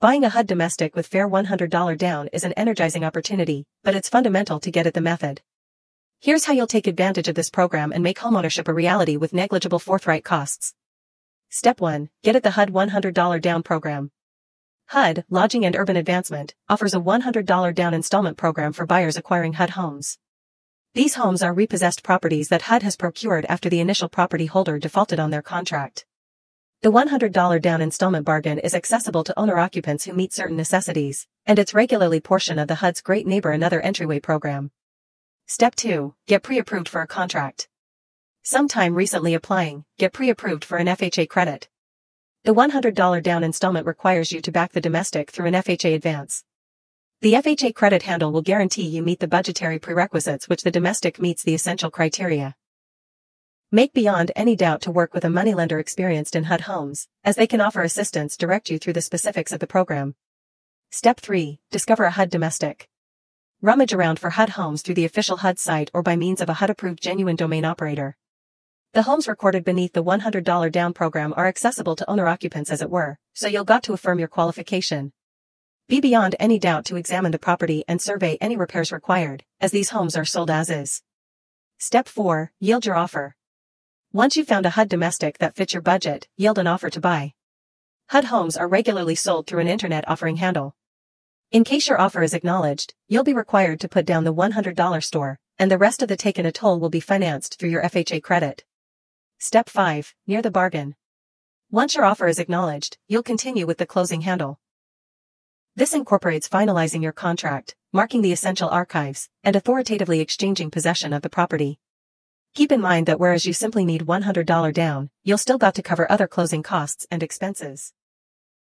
Buying a HUD domestic with fair $100 down is an energizing opportunity, but it's fundamental to get at the method. Here's how you'll take advantage of this program and make homeownership a reality with negligible forthright costs. Step 1. Get at the HUD $100 down program. HUD, Lodging and Urban Advancement, offers a $100 down installment program for buyers acquiring HUD homes. These homes are repossessed properties that HUD has procured after the initial property holder defaulted on their contract. The $100 down installment bargain is accessible to owner-occupants who meet certain necessities, and it's regularly portion of the HUD's Great Neighbor and Other Entryway program. Step 2. Get pre-approved for a contract. Sometime recently applying, get pre-approved for an FHA credit. The $100 down installment requires you to back the domestic through an FHA advance. The FHA credit handle will guarantee you meet the budgetary prerequisites which the domestic meets the essential criteria. Make beyond any doubt to work with a moneylender experienced in HUD homes, as they can offer assistance direct you through the specifics of the program. Step 3. Discover a HUD domestic. Rummage around for HUD homes through the official HUD site or by means of a HUD-approved genuine domain operator. The homes recorded beneath the $100 down program are accessible to owner-occupants as it were, so you'll got to affirm your qualification. Be beyond any doubt to examine the property and survey any repairs required, as these homes are sold as is. Step 4. Yield your offer. Once you've found a HUD domestic that fits your budget, yield an offer to buy. HUD homes are regularly sold through an internet offering handle. In case your offer is acknowledged, you'll be required to put down the $100 store, and the rest of the taken toll will be financed through your FHA credit. Step 5. Near the bargain. Once your offer is acknowledged, you'll continue with the closing handle. This incorporates finalizing your contract, marking the essential archives, and authoritatively exchanging possession of the property. Keep in mind that whereas you simply need $100 down, you'll still got to cover other closing costs and expenses.